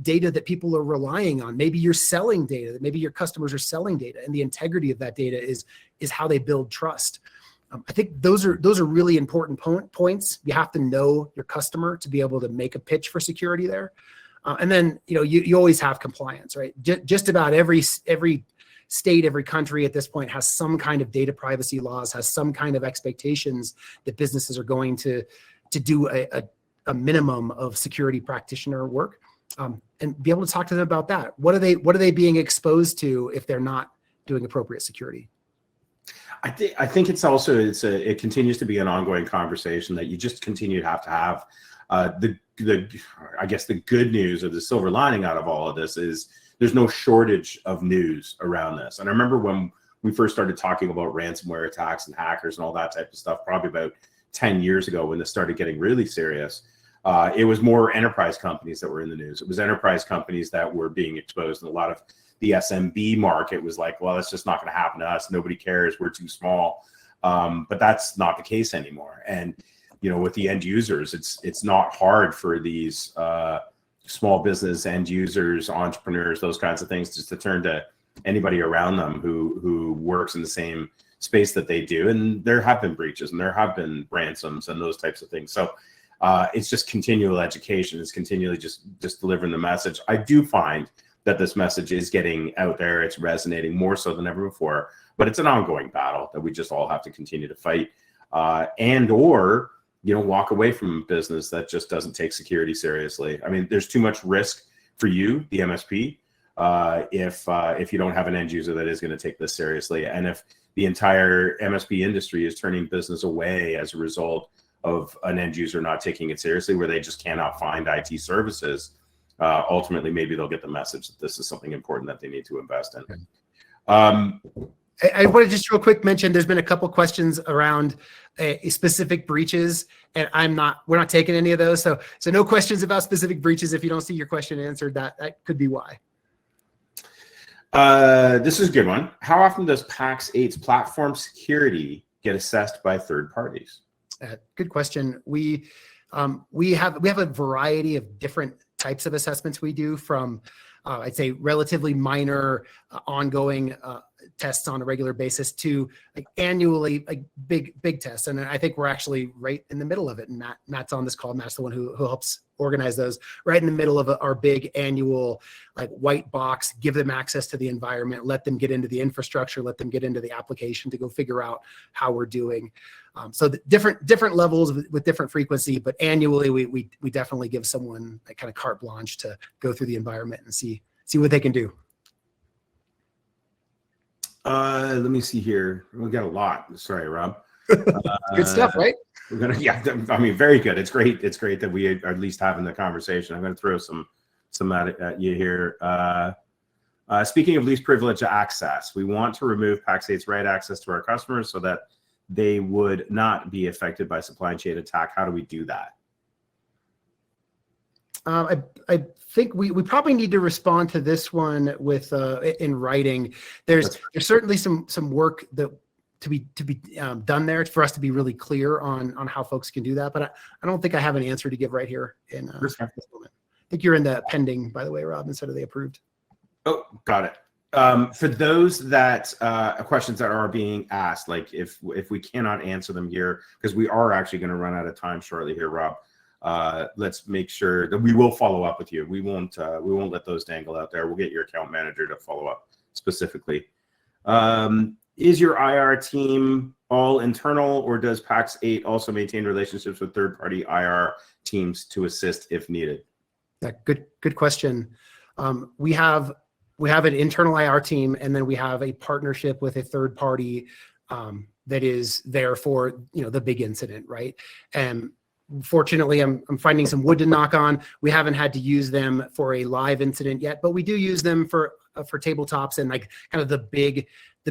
data that people are relying on? Maybe you're selling data, maybe your customers are selling data, and the integrity of that data is how they build trust. I think those are really important points. You have to know your customer to be able to make a pitch for security there. And then, you know, you always have compliance, right? Just about every state, every country at this point has some kind of data privacy laws, has some kind of expectations that businesses are going to do a minimum of security practitioner work, and be able to talk to them about that. What are they being exposed to if they're not doing appropriate security? I think it continues to be an ongoing conversation that you just continue to have. I guess the good news or the silver lining out of all of this is there's no shortage of news around this. And I remember when we first started talking about ransomware attacks and hackers and all that type of stuff, probably about 10 years ago when this started getting really serious, it was more enterprise companies that were in the news. It was enterprise companies that were being exposed, and a lot of the SMB market was like, well, that's just not going to happen to us. Nobody cares. We're too small. But that's not the case anymore. And, you know, with the end users, it's not hard for these small business end users, entrepreneurs, those kinds of things, just to turn to anybody around them who works in the same space that they do. And there have been breaches and there have been ransoms and those types of things. So it's just continual education. It's continually just delivering the message. I do find that this message is getting out there. It's resonating more so than ever before, but it's an ongoing battle that we just all have to continue to fight, or, you know, walk away from a business that just doesn't take security seriously. I mean, there's too much risk for you, the MSP, if you don't have an end user that is going to take this seriously. And if the entire MSP industry is turning business away as a result of an end user not taking it seriously, where they just cannot find IT services, ultimately, maybe they'll get the message that this is something important that they need to invest in. I want to just real quick mention, there's been a couple questions around specific breaches, and we're not taking any of those. So no questions about specific breaches. If you don't see your question answered, that could be why. This is a good one. How often does Pax8's platform security get assessed by third parties? Good question. We have a variety of different types of assessments we do, from I'd say relatively minor ongoing tests on a regular basis to like annually like big tests. And I think we're actually right in the middle of it. And Matt's on this call. Matt's the one who helps organize those, right in the middle of our big annual like white box, give them access to the environment, let them get into the infrastructure, let them get into the application to go figure out how we're doing. So the different levels with different frequency, but annually we definitely give someone that kind of carte blanche to go through the environment and see what they can do. Let me see here. We got a lot. Sorry, Rob. Good stuff, right? We're gonna, yeah. I mean, very good. It's great. It's great that we are at least having the conversation. I'm going to throw some at you here. Speaking of least privilege access, we want to remove Pax8's right access to our customers so that they would not be affected by supply chain attack. How do we do that? I think we probably need to respond to this one with in writing. There's certainly some work that to be done there for us to be really clear on how folks can do that. But I don't think I have an answer to give right here in this moment. I think you're in the pending, by the way, Rob, instead of the approved. Oh, got it. For those that questions that are being asked, like if we cannot answer them here, because we are actually going to run out of time shortly here, Rob. Let's make sure that we will follow up with you. We won't let those dangle out there. We'll get your account manager to follow up specifically. Is your IR team all internal, or does Pax8 also maintain relationships with third-party IR teams to assist if needed? Yeah, good question. We have an internal IR team, and then we have a partnership with a third party that is there for the big incident, right? And fortunately, I'm finding some wood to knock on. We haven't had to use them for a live incident yet, but we do use them for tabletops and like kind of the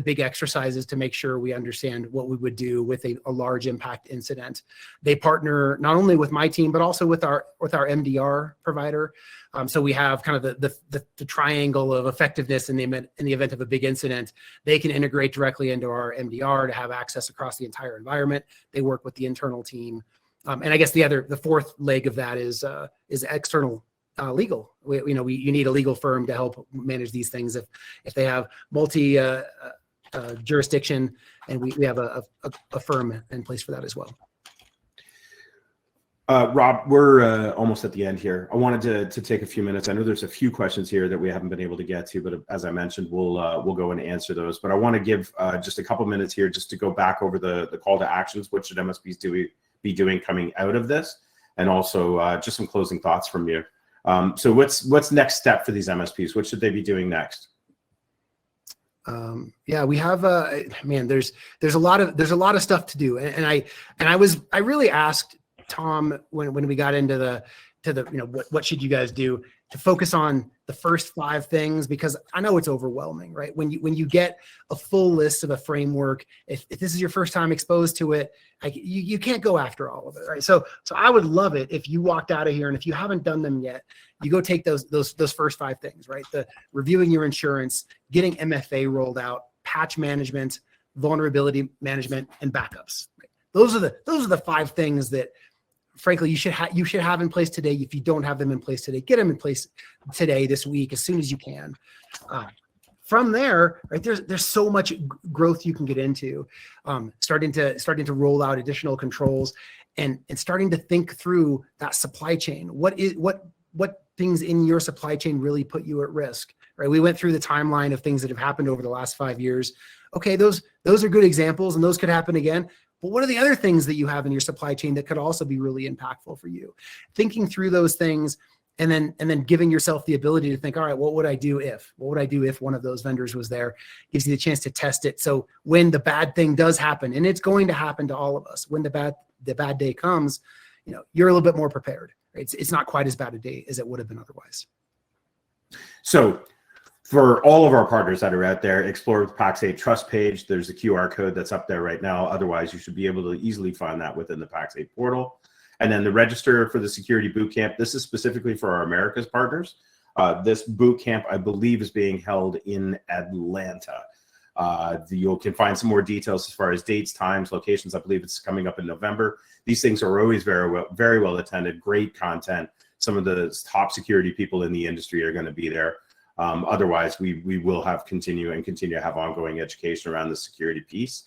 big exercises to make sure we understand what we would do with a large impact incident. They partner not only with my team, but also with our MDR provider. So we have kind of the triangle of effectiveness in the event of a big incident. They can integrate directly into our MDR to have access across the entire environment. They work with the internal team. And I guess the fourth leg of that is external legal. You need a legal firm to help manage these things if they have multi jurisdiction, and we have a firm in place for that as well. Rob, we're almost at the end here. I wanted to take a few minutes. I know there's a few questions here that we haven't been able to get to, but as I mentioned, we'll go and answer those. But I want to give just a couple minutes here just to go back over the call to actions. What should MSPs be doing coming out of this, and also just some closing thoughts from you. So what's next step for these MSPs? What should they be doing next? Yeah, we have man. There's a lot of stuff to do, and I really asked Tom when we got into the what should you guys do, to focus on the first 5 things, because I know it's overwhelming, right? When you get a full list of a framework, if this is your first time exposed to it, you can't go after all of it, right? So I would love it if you walked out of here, and if you haven't done them yet, you go take those first 5 things, right? The reviewing your insurance, getting MFA rolled out, patch management, vulnerability management, and backups. Right? Those are the 5 things that, frankly, you should have in place today. If you don't have them in place today, get them in place today, this week, as soon as you can. From there, right, there's so much growth you can get into, starting to roll out additional controls, and starting to think through that supply chain. What things in your supply chain really put you at risk, right? We went through the timeline of things that have happened over the last 5 years. Okay, those are good examples, and those could happen again. But what are the other things that you have in your supply chain that could also be really impactful for you? Thinking through those things, and then giving yourself the ability to think, all right, what would I do if one of those vendors was there? Gives you the chance to test it. So when the bad thing does happen, and it's going to happen to all of us, when the bad day comes, you're a little bit more prepared. Right? It's not quite as bad a day as it would have been otherwise. So for all of our partners that are out there, explore the Pax8 Trust page. There's a QR code that's up there right now. Otherwise, you should be able to easily find that within the Pax8 portal. And then the register for the security bootcamp. This is specifically for our Americas partners. This bootcamp, I believe, is being held in Atlanta. You can find some more details as far as dates, times, locations. I believe it's coming up in November. These things are always very well attended, great content. Some of the top security people in the industry are going to be there. Otherwise, we will continue to have ongoing education around the security piece.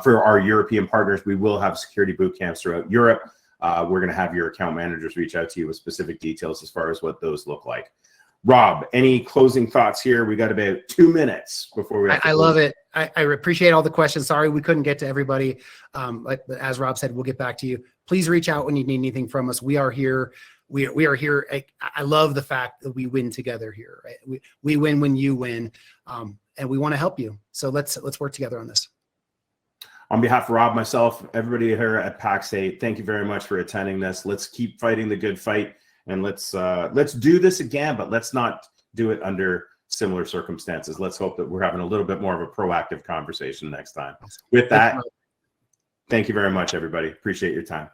For our European partners, we will have security boot camps throughout Europe. We're going to have your account managers reach out to you with specific details as far as what those look like. Rob, any closing thoughts here? We got about 2 minutes before we have to I love it. I appreciate all the questions. Sorry we couldn't get to everybody. But as Rob said, we'll get back to you. Please reach out when you need anything from us. We are here. We are here. I love the fact that we win together here. Right? We win when you win, and we want to help you. So let's work together on this. On behalf of Rob, myself, everybody here at Pax8, thank you very much for attending this. Let's keep fighting the good fight, and let's do this again, but let's not do it under similar circumstances. Let's hope that we're having a little bit more of a proactive conversation next time. With that, thank you very much, everybody. Appreciate your time.